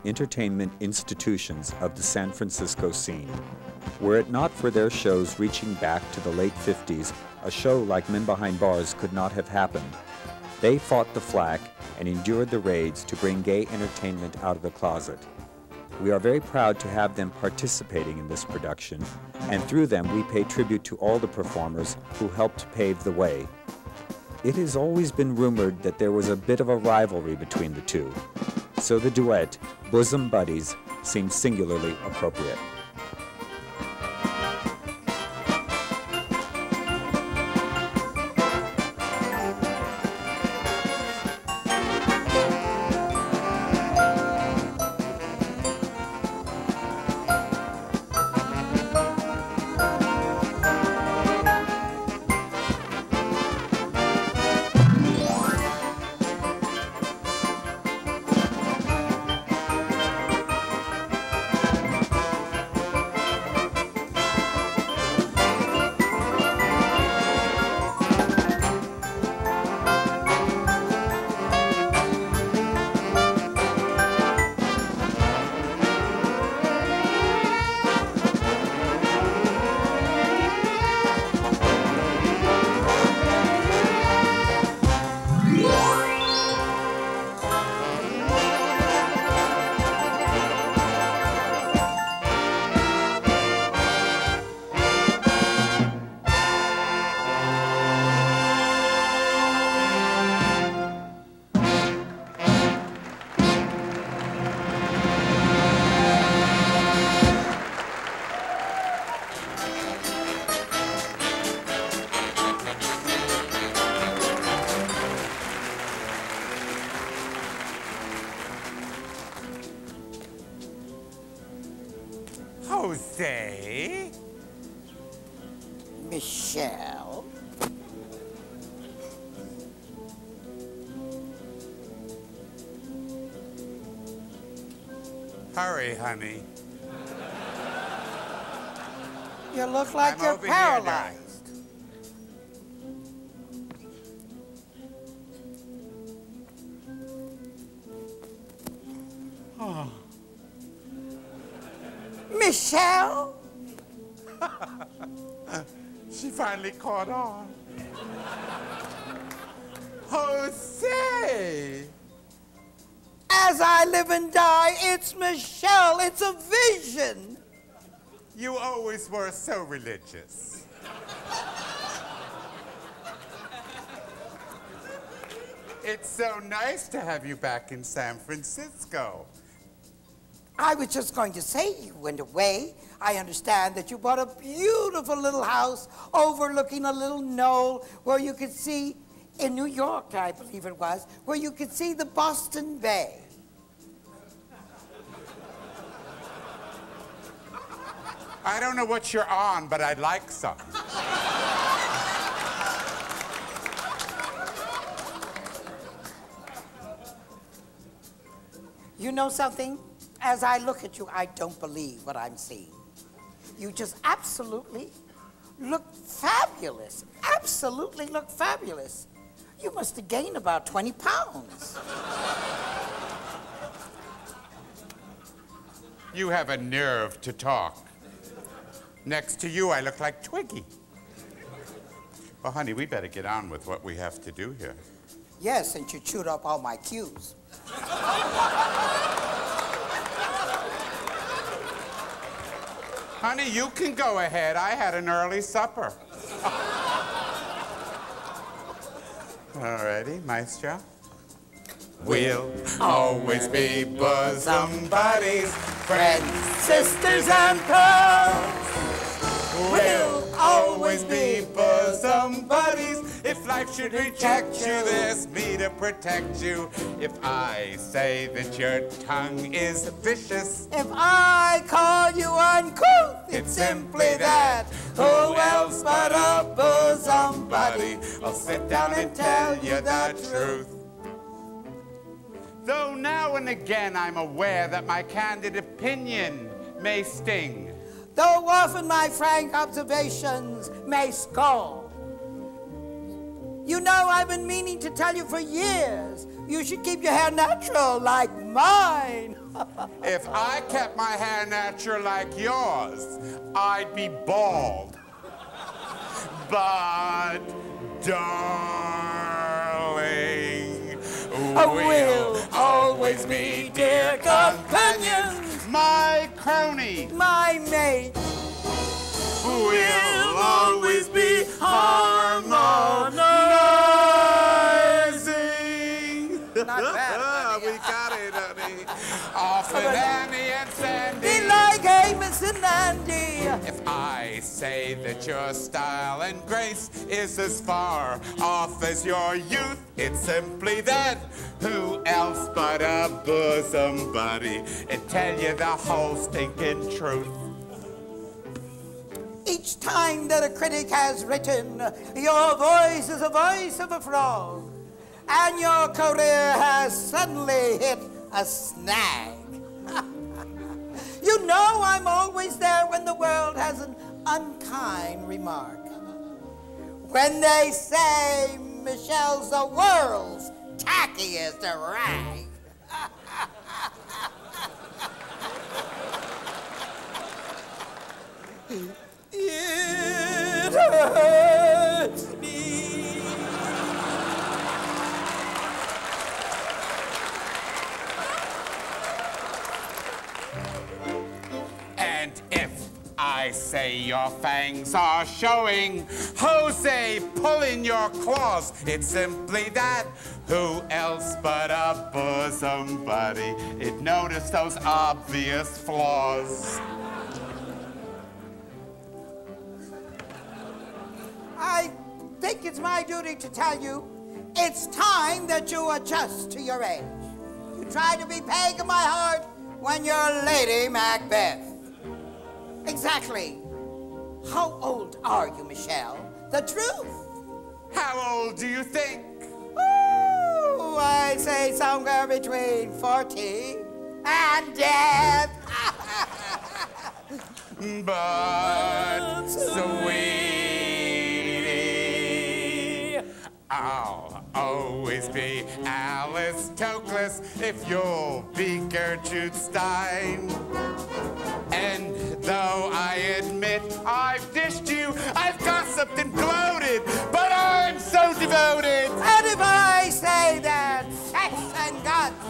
entertainment institutions of the San Francisco scene. Were it not for their shows reaching back to the late 50s, a show like Men Behind Bars could not have happened. They fought the flack and endured the raids to bring gay entertainment out of the closet. We are very proud to have them participating in this production, and through them we pay tribute to all the performers who helped pave the way. It has always been rumored that there was a bit of a rivalry between the two, so the duet, Bosom Buddies, seems singularly appropriate. Jose? Michele? Hurry, honey. You look like you're paralyzed. Oh. Michele? She finally caught on. Jose! As I live and die, it's Michele. It's a vision. You always were so religious. It's so nice to have you back in San Francisco. I was just going to say you went away. I understand that you bought a beautiful little house overlooking a little knoll where you could see, in New York, I believe it was, where you could see the Boston Bay. I don't know what you're on, but I'd like some. You know something? As I look at you, I don't believe what I'm seeing. You just absolutely look fabulous. Absolutely look fabulous. You must have gained about 20 pounds. You have a nerve to talk. Next to you, I look like Twiggy. Well, honey, we better get on with what we have to do here. Yes, since you chewed up all my cues. Honey, you can go ahead. I had an early supper. All righty, Maestro. We'll always be bosom buddies, friends, sisters, and pals. We'll always be bosom buddies. If life should reject you, there's me to protect you. If I say that your tongue is vicious, if I call you uncouth, it's simply that. Who else but a bosom buddy? I'll sit down and tell you the truth. Though now and again I'm aware that my candid opinion may sting. Though often my frank observations may scold. You know, I've been meaning to tell you for years You should keep your hair natural like mine. If I kept my hair natural like yours, I'd be bald. But, darling, we'll always be dear companions. My crony, My mate. we'll always be harmonizing. Not bad, honey. We got it, honey. Off with Annie and Sandy. Be like Amos and Andy. If I say that your style and grace is as far off as your youth, it's simply that. Who else but a bosom buddy and tell you the whole stinking truth? Each time that a critic has written, your voice is the voice of a frog, and your career has suddenly hit a snag. You know I'm always there when the world has an unkind remark. When they say Michelle's the world's tackiest rag. It hurts me. And if I say your fangs are showing, Jose, pulling your claws, it's simply that. Who else but a bosom buddy? It noticed those obvious flaws. I think it's my duty to tell you, it's time that you adjust to your age. You try to be peg in my heart when you're Lady Macbeth. Exactly. How old are you, Michele? The truth. How old do you think? Oh, I say somewhere between 40 and death. But, sweetie, I'll always be Alice Toklas if you'll be Gertrude Stein. And though I admit I've dished you, I've gossiped and gloated, but I'm so devoted. And if I say that sex and guts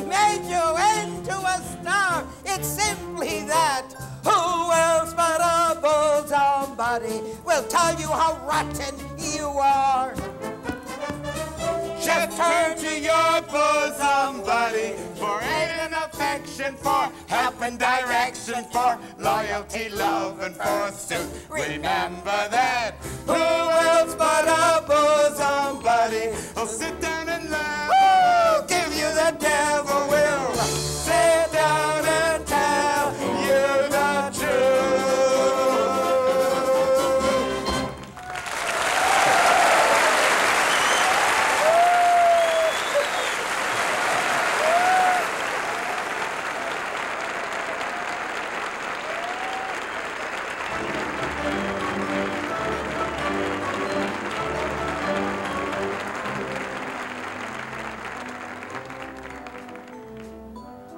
made you into a star, it's simply that. Who else but a bosom buddy will tell you how rotten you are? Just turn to your bosom buddy for aid and affection, for help and direction, for loyalty, love, and forsooth. Remember that. Who else but a bosom buddy will sit down and laugh? Woo! Give you the devil will sit down and tell you the truth.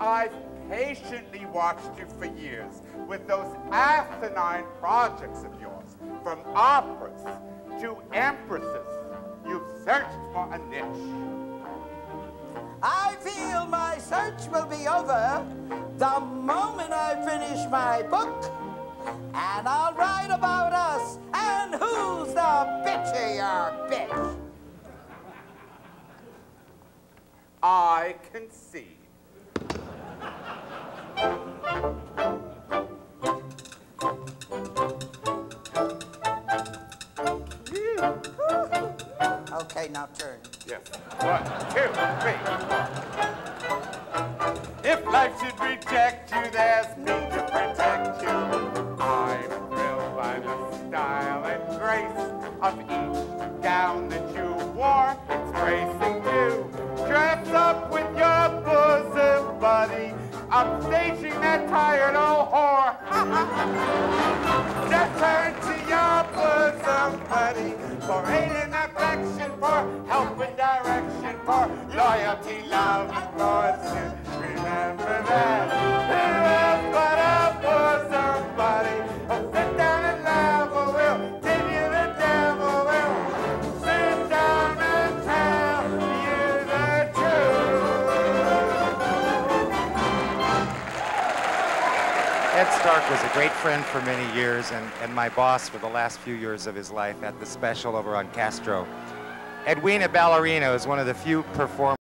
I've patiently watched you for years with those asinine projects of yours. From operas to empresses, you've searched for a niche. I feel my search will be over the moment I finish my book. And I'll write about us and who's the bitchier bitch. I concede. Okay, now turn. Yes. 1, 2, 3. If life should reject you, there's me to protect you. I'm thrilled by the style and grace of each gown that you wore. It's gracing you. Dress up with your bosom buddy, upstaging that tired old whore. Just turn to your bosom buddy for aid and affection, for help and direction, for loyalty, love, and fortune. Remember that. It was but up for somebody. Sit down and laugh, or we'll give you the devil. We'll sit down and tell you the truth. Ed Stark was a great friend for many years and my boss for the last few years of his life at the special over on Castro. Edwina Ballerina is one of the few performers